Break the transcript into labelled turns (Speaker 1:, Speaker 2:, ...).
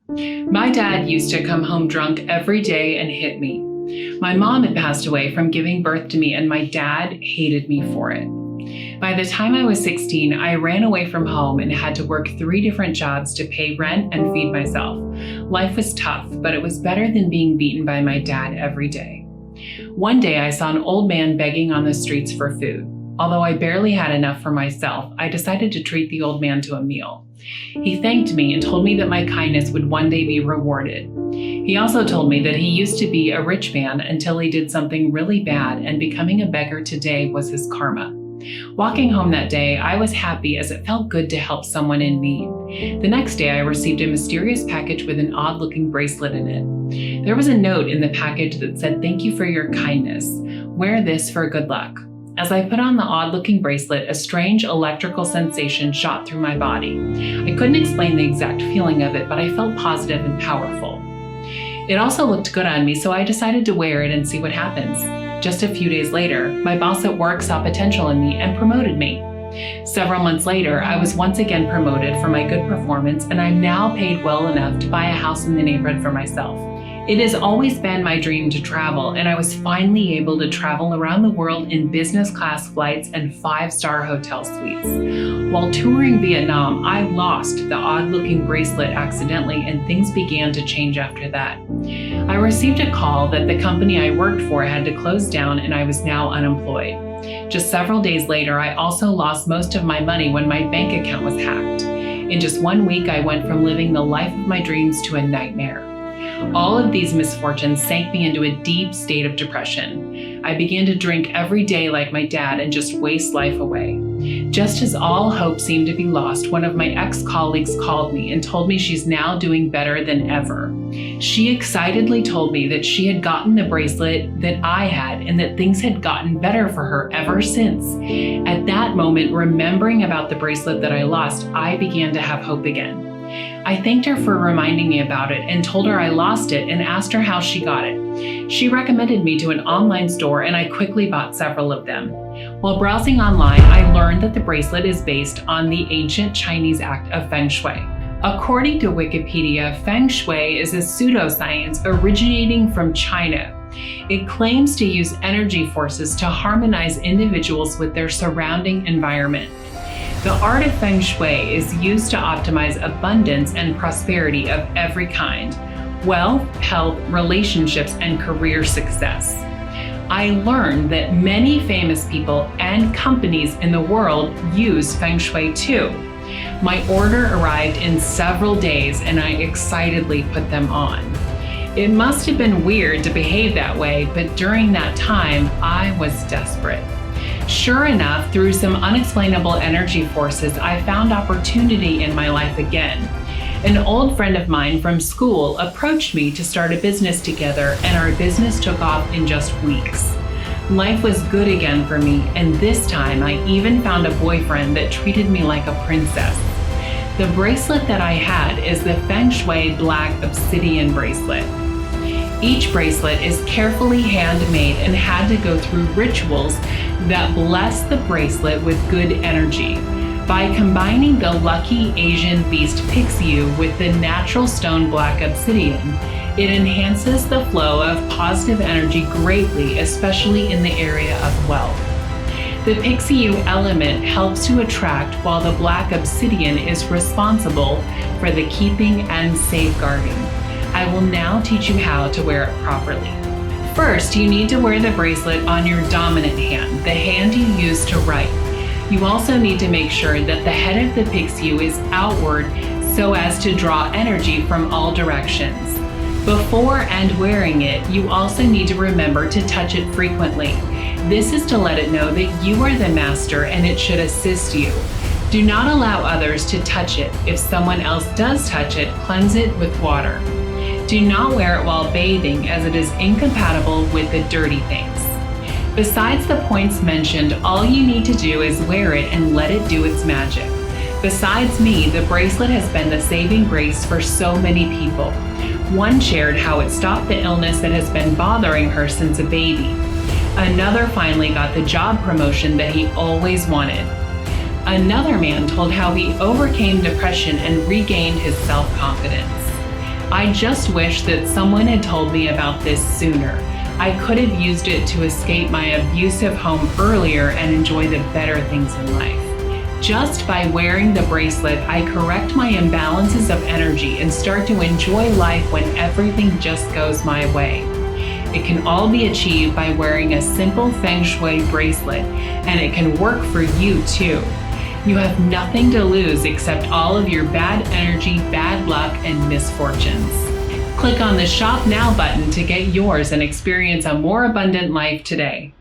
Speaker 1: My dad used to come home drunk every day and hit me. My mom had passed away from giving birth to me, and my dad hated me for it. By the time I was 16, I ran away from home and had to work 3 different jobs to pay rent and feed myself. Life was tough, but it was better than being beaten by my dad every day. One day I saw an old man begging on the streets for food. Although I barely had enough for myself, I decided to treat the old man to a meal. He thanked me and told me that my kindness would one day be rewarded. He also told me that he used to be a rich man until he did something really bad, and becoming a beggar today was his karma. Walking home that day, I was happy as it felt good to help someone in need. The next day, I received a mysterious package with an odd-looking bracelet in it. There was a note in the package that said, "Thank you for your kindness. Wear this for good luck." As I put on the odd-looking bracelet, a strange electrical sensation shot through my body. I couldn't explain the exact feeling of it, but I felt positive and powerful. It also looked good on me, so I decided to wear it and see what happens. Just a few days later, my boss at work saw potential in me and promoted me. Several months later, I was once again promoted for my good performance, and I'm now paid well enough to buy a house in the neighborhood for myself. It has always been my dream to travel, and I was finally able to travel around the world in business class flights and 5-star hotel suites. While touring Vietnam, I lost the odd-looking bracelet accidentally, and things began to change after that. I received a call that the company I worked for had to close down, and I was now unemployed. Just several days later, I also lost most of my money when my bank account was hacked. In just 1 week, I went from living the life of my dreams to a nightmare. All of these misfortunes sank me into a deep state of depression. I began to drink every day like my dad and just waste life away. Just as all hope seemed to be lost, one of my ex-colleagues called me and told me she's now doing better than ever. She excitedly told me that she had gotten the bracelet that I had and that things had gotten better for her ever since. At that moment, remembering about the bracelet that I lost, I began to have hope again. I thanked her for reminding me about it and told her I lost it and asked her how she got it. She recommended me to an online store, and I quickly bought several of them. While browsing online, I learned that the bracelet is based on the ancient Chinese act of Feng Shui. According to Wikipedia, Feng Shui is a pseudoscience originating from China. It claims to use energy forces to harmonize individuals with their surrounding environment. The art of Feng Shui is used to optimize abundance and prosperity of every kind: wealth, health, relationships, and career success. I learned that many famous people and companies in the world use Feng Shui too. My order arrived in several days, and I excitedly put them on. It must have been weird to behave that way, but during that time, I was desperate. Sure enough, through some unexplainable energy forces, I found opportunity in my life again. An old friend of mine from school approached me to start a business together, and our business took off in just weeks. Life was good again for me, and this time I even found a boyfriend that treated me like a princess. The bracelet that I had is the Feng Shui Black Obsidian bracelet. Each bracelet is carefully handmade and had to go through rituals that bless the bracelet with good energy. By combining the lucky Asian beast Pi Xiu with the natural stone black obsidian, it enhances the flow of positive energy greatly, especially in the area of wealth. The Pi Xiu element helps to attract, while the black obsidian is responsible for the keeping and safeguarding. I will now teach you how to wear it properly. First, you need to wear the bracelet on your dominant hand, the hand you use to write. You also need to make sure that the head of the Pi Xiu is outward so as to draw energy from all directions. Before and wearing it, you also need to remember to touch it frequently. This is to let it know that you are the master and it should assist you. Do not allow others to touch it. If someone else does touch it, cleanse it with water. Do not wear it while bathing, as it is incompatible with the dirty things. Besides the points mentioned, all you need to do is wear it and let it do its magic. Besides me, the bracelet has been the saving grace for so many people. One shared how it stopped the illness that has been bothering her since a baby. Another finally got the job promotion that he always wanted. Another man told how he overcame depression and regained his self-confidence. I just wish that someone had told me about this sooner. I could have used it to escape my abusive home earlier and enjoy the better things in life. Just by wearing the bracelet, I correct my imbalances of energy and start to enjoy life when everything just goes my way. It can all be achieved by wearing a simple Feng Shui bracelet, and it can work for you too. You have nothing to lose except all of your bad energy, bad luck, and misfortunes. Click on the Shop Now button to get yours and experience a more abundant life today.